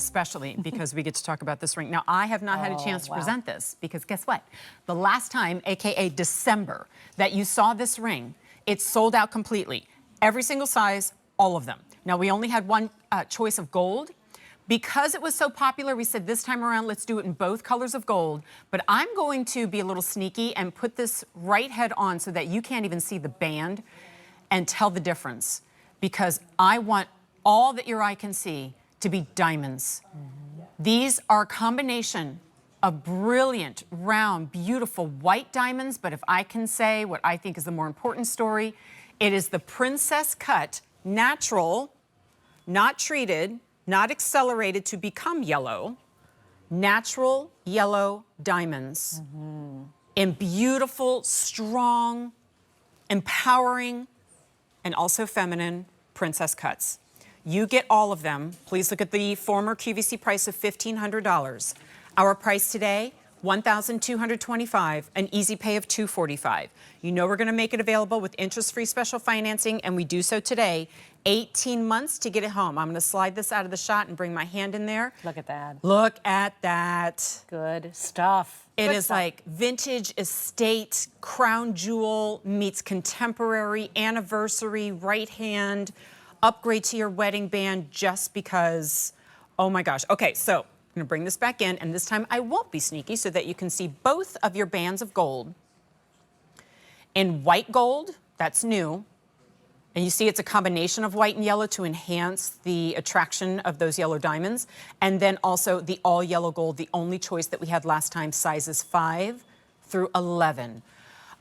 especially because we get to talk about this ring. Now, I have not had a chance to present this because guess what? The last time, AKA December, that you saw this ring, it sold out completely. Every single size, all of them. Now, we only had one choice of gold. Because it was so popular, we said this time around, let's do it in both colors of gold. But I'm going to be a little sneaky and put this right head on so that you can't even see the band and tell the difference. Because I want all that your eye can see to be diamonds. These are a combination of brilliant, round, beautiful white diamonds. But if I can say what I think is the more important story, it is the princess cut, natural, not treated, not accelerated to become yellow, natural yellow diamonds in beautiful, strong, empowering, and also feminine princess cuts. You get all of them. Please look at the former QVC price of $1,500. Our price today, $1,225, an easy pay of $245. You know we're going to make it available with interest-free special financing, and we do so today. 18 months to get it home. I'm going to slide this out of the shot and bring my hand in there. Look at that. Look at that. Good stuff. It is like vintage estate, crown jewel meets contemporary, anniversary, right hand, upgrade to your wedding band just because, oh my gosh. Okay, so I'm going to bring this back in, and this time I won't be sneaky so that you can see both of your bands of gold. In white gold, that's new. And you see it's a combination of white and yellow to enhance the attraction of those yellow diamonds. And then also the all yellow gold, the only choice that we had last time, sizes 5 through 11.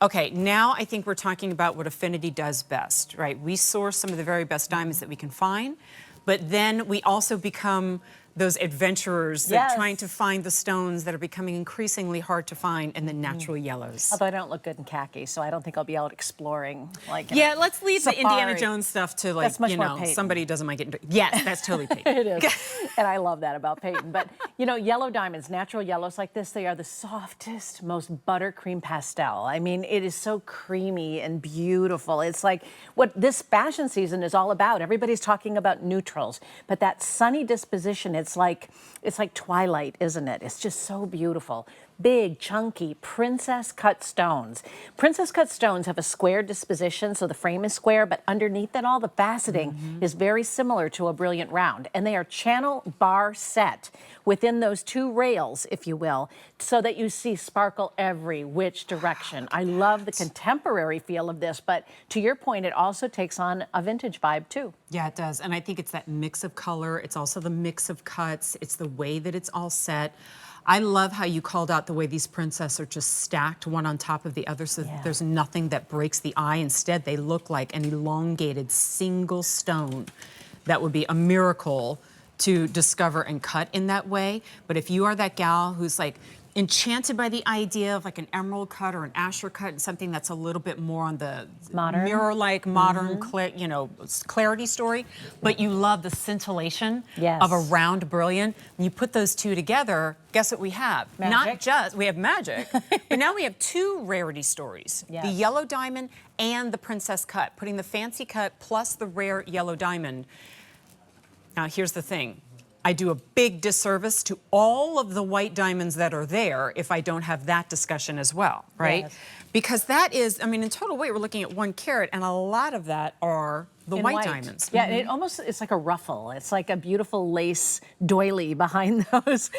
Okay, now I think we're talking about what Affinity does best, right? We source some of the very best diamonds that we can find, but then we also become those adventurers that are trying to find the stones that are becoming increasingly hard to find in the natural yellows. Although I don't look good in khaki, so I don't think I'll be out exploring. Like, yeah, let's leave the Indiana Jones stuff to, like, you know, somebody doesn't mind getting. Yes, that's totally Peyton. It is, and I love that about Peyton. But you know, yellow diamonds, natural yellows like this, they are the softest, most buttercream pastel. I mean, it is so creamy and beautiful. It's like what this fashion season is all about. Everybody's talking about neutrals, but that sunny disposition, it's like twilight, isn't it? It's just so beautiful. Big, chunky, princess cut stones. Princess cut stones have a square disposition, so the frame is square, but underneath it all, the faceting is very similar to a brilliant round. And they are channel bar set within those two rails, if you will, so that you see sparkle every which direction. I love the contemporary feel of this, but to your point, it also takes on a vintage vibe too. Yeah, it does. And I think it's that mix of color. It's also the mix of cuts. It's the way that it's all set. I love how you called out the way these princesses are just stacked one on top of the other, so there's nothing that breaks the eye. Instead, they look like an elongated single stone that would be a miracle to discover and cut in that way. But if you are that gal who's like enchanted by the idea of like an emerald cut or an Asher cut and something that's a little bit more on the modern, mirror-like, modern, you know, clarity story, but you love the scintillation of a round brilliant. And you put those two together, guess what we have? Magic. Not just, we have magic, but now we have two rarity stories. The yellow diamond and the princess cut, putting the fancy cut plus the rare yellow diamond. Now, here's the thing. I do a big disservice to all of the white diamonds that are there if I don't have that discussion as well, right? Yes. Because that is, I mean, in total weight, we're looking at 1 carat, and a lot of that are the white diamonds. Yeah, it's like a ruffle. It's like a beautiful lace doily behind those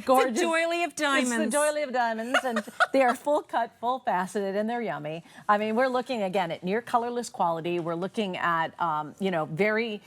gorgeous. The doily of diamonds. It's the doily of diamonds, and they are full cut, full faceted, and they're yummy. I mean, we're looking, again, at near colorless quality. We're looking at, you know, very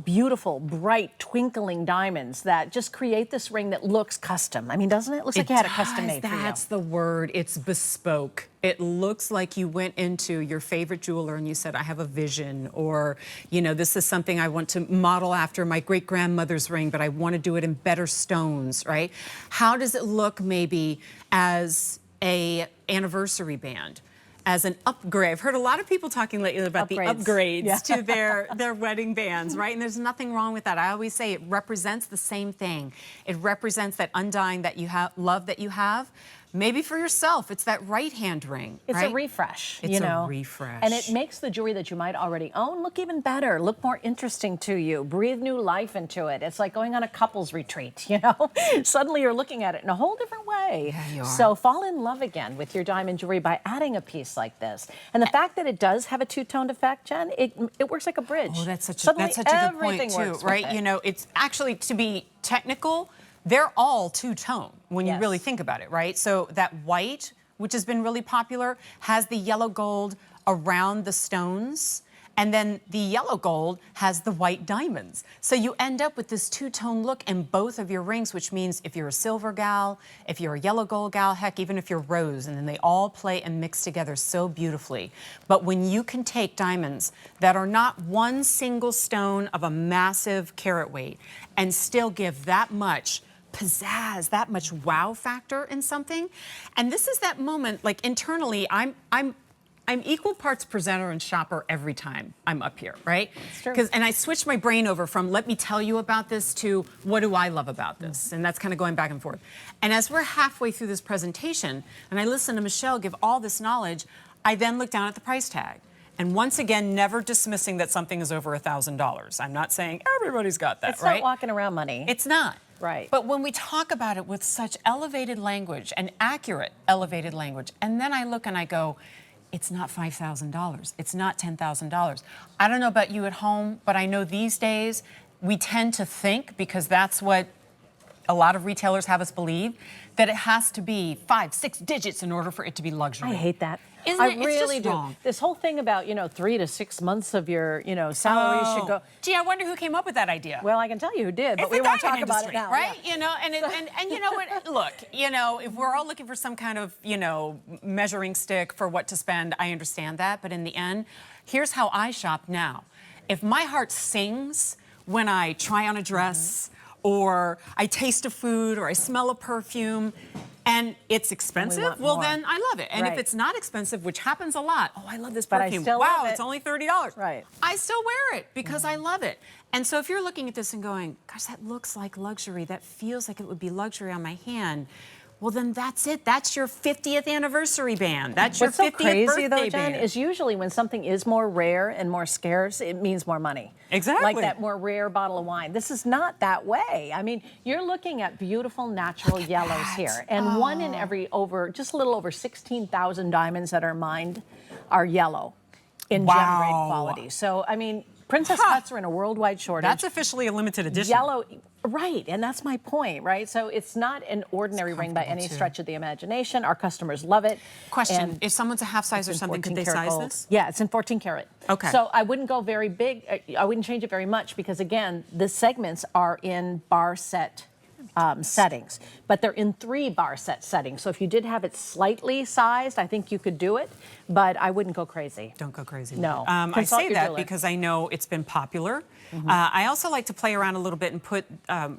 beautiful, bright, twinkling diamonds that just create this ring that looks custom. I mean, doesn't it? Looks like you had a custom made for you. That's the word. It's bespoke. It looks like you went into your favorite jeweler and you said, I have a vision, or, you know, this is something I want to model after my great-grandmother's ring, but I want to do it in better stones, right? How does it look maybe as a anniversary band? As an upgrade. I've heard a lot of people talking lately about the upgrades to their wedding bands, right? And there's nothing wrong with that. I always say it represents the same thing. It represents that undying that you have, love that you have, Maybe for yourself, it's that right-hand ring, It's right? a refresh, It's you a know. refresh. And it makes the jewelry that you might already own look even better, look more interesting to you, breathe new life into it. It's like going on a couples retreat, you know? Suddenly you're looking at it in a whole different way. Yeah, you are. So fall in love again with your diamond jewelry by adding a piece like this. And the fact that it does have a two-toned effect, Jen, it works like a bridge. Oh, that's such a Suddenly good point everything too, works with right? it. You know, it's actually, to be technical, they're all two-tone when you Yes. really think about it, right? So that white, which has been really popular, has the yellow gold around the stones, and then the yellow gold has the white diamonds. So you end up with this two-tone look in both of your rings, which means if you're a silver gal, if you're a yellow gold gal, heck, even if you're rose, and then they all play and mix together so beautifully. But when you can take diamonds that are not one single stone of a massive carat weight and still give that much pizzazz, that much wow factor in something. And this is that moment, like internally, I'm equal parts presenter and shopper every time I'm up here, right? It's true. And I switch my brain over from let me tell you about this to what do I love about this? And that's kind of going back and forth. And as we're halfway through this presentation and I listen to Michelle give all this knowledge, I then look down at the price tag. And once again, never dismissing that something is over $1,000. I'm not saying everybody's got that, It's right? not walking around money. It's not. Right. But when we talk about it with such elevated language and accurate elevated language, and then I look and I go, it's not $5,000. It's not $10,000. I don't know about you at home, but I know these days we tend to think, because that's what a lot of retailers have us believe, that it has to be 5, 6 digits in order for it to be luxury. I hate that. Isn't I it? It's really just do. wrong. This whole thing about, 3 to 6 months of your, salary should go. Gee, I wonder who came up with that idea. Well, I can tell you who did, but It's we the won't talk diamond about it industry, now. right? Yeah. You know, and you know what? Look, if we're all looking for some kind of, measuring stick for what to spend, I understand that. But in the end, here's how I shop now. If my heart sings when I try on a dress, or I taste a food, or I smell a perfume, and it's expensive, want well more. then I love it. And Right. if it's not expensive, which happens a lot, oh, I love this But I perfume. still Wow, love it. it's only $30. Right. I still wear it because I love it. And so if you're looking at this and going, gosh, that looks like luxury, that feels like it would be luxury on my hand, well, then that's it. That's your 50th anniversary band. That's your What's so 50th crazy, birthday though, Jen, band. is usually when something is more rare and more scarce, it means more money. Exactly. Like that more rare bottle of wine. This is not that way. I mean, you're looking at beautiful natural yellows here. And one in every just a little over 16,000 diamonds that are mined are yellow in gem grade Wow. quality. So, I mean, princess cuts are in a worldwide shortage. That's officially a limited edition. Yellow, right, and that's my point, right? So it's not an ordinary ring by any comfortable, too. stretch of the imagination. Our customers love it. Question, And if someone's a half size or in something, could 14 they karat size gold. this? Yeah, it's in 14 karat. Okay. So I wouldn't go very big. I wouldn't change it very much because, again, the segments are in bar set settings, but they're in 3 bar set settings. So if you did have it slightly sized, I think you could do it, but I wouldn't go crazy. Don't go crazy. No. With it. I Consult say your that jeweler. because I know it's been popular. I also like to play around a little bit and put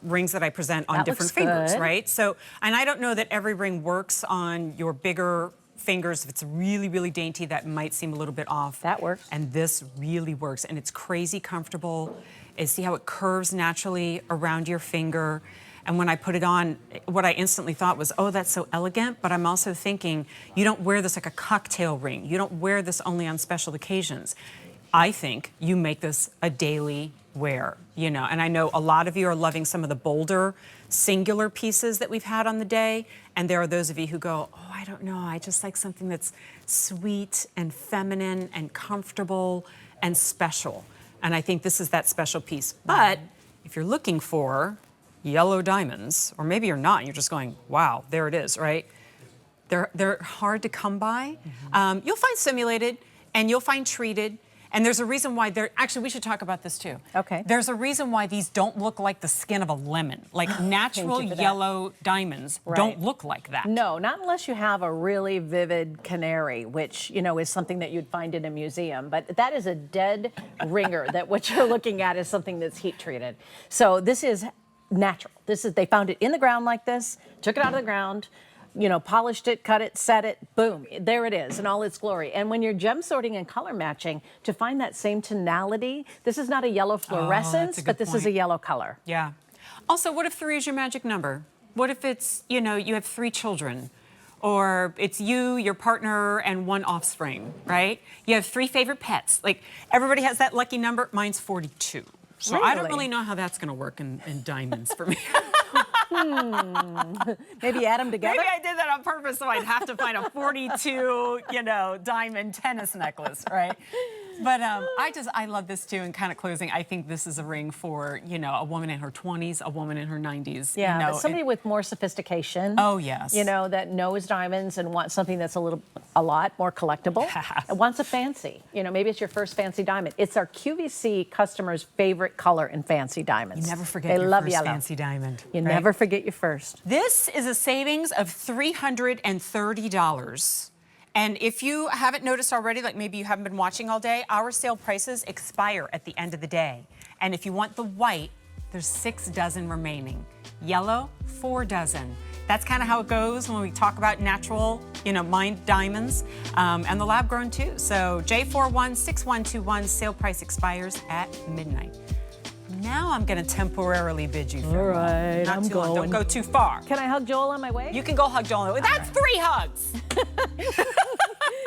rings that I present on That different looks fingers, good. right? So, and I don't know that every ring works on your bigger fingers. If it's really, really dainty, that might seem a little bit off. That works. And this really works, and it's crazy comfortable. And see how it curves naturally around your finger. And when I put it on, what I instantly thought was, oh, that's so elegant. But I'm also thinking, you don't wear this like a cocktail ring. You don't wear this only on special occasions. I think you make this a daily wear, And I know a lot of you are loving some of the bolder, singular pieces that we've had on the day. And there are those of you who go, oh, I don't know. I just like something that's sweet and feminine and comfortable and special. And I think this is that special piece. But if you're looking for yellow diamonds, or maybe you're not, and you're just going, wow, there it is, right? They're hard to come by. You'll find simulated, and you'll find treated, and there's a reason why actually, we should talk about this too. Okay. There's a reason why these don't look like the skin of a lemon. Like natural you for that. yellow diamonds Right. don't look like that. No, not unless you have a really vivid canary, which, is something that you'd find in a museum. But that is a dead ringer, that what you're looking at is something that's heat treated. So this is natural. They found it in the ground like this, took it out of the ground, polished it, cut it, set it, boom, there it is in all its glory. And when you're gem sorting and color matching, to find that same tonality, this is not a yellow fluorescence, good but this is a point. yellow color. Yeah. Also, what if 3 is your magic number? What if it's, you have 3 children? or it's you, your partner, and one offspring, right? You have 3 favorite pets. Like, everybody has that lucky number. Mine's 42. So I don't really know how that's going to work in diamonds for me. Maybe add them together? Maybe I did that on purpose so I'd have to find a 42, diamond tennis necklace, right? But I love this too. And kind of closing, I think this is a ring for, a woman in her 20s, a woman in her 90s. Yeah, but somebody with more sophistication. Oh, yes. That knows diamonds and wants something that's a lot more collectible. And wants a fancy. Maybe it's your first fancy diamond. It's our QVC customers' favorite color in fancy diamonds. You never forget your first yellow. fancy diamond. You never forget your first. This is a savings of $330. And if you haven't noticed already, like maybe you haven't been watching all day, our sale prices expire at the end of the day. And if you want the white, there's 6 dozen remaining. Yellow, 4 dozen. That's kind of how it goes when we talk about natural, mined diamonds, and the lab grown too. So J416121, sale price expires at midnight. Now I'm going to temporarily bid you farewell. All right, Not I'm too long. going. Don't go too far. Can I hug Joel on my way? You can go hug Joel. That's 3 hugs.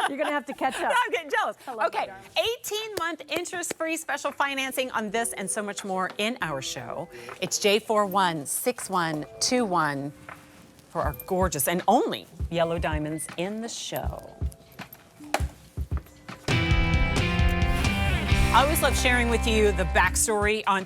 You're going to have to catch up. I'm getting jealous. Okay, 18-month interest-free special financing on this and so much more in our show. It's J416121 for our gorgeous and only yellow diamonds in the show. I always love sharing with you the backstory on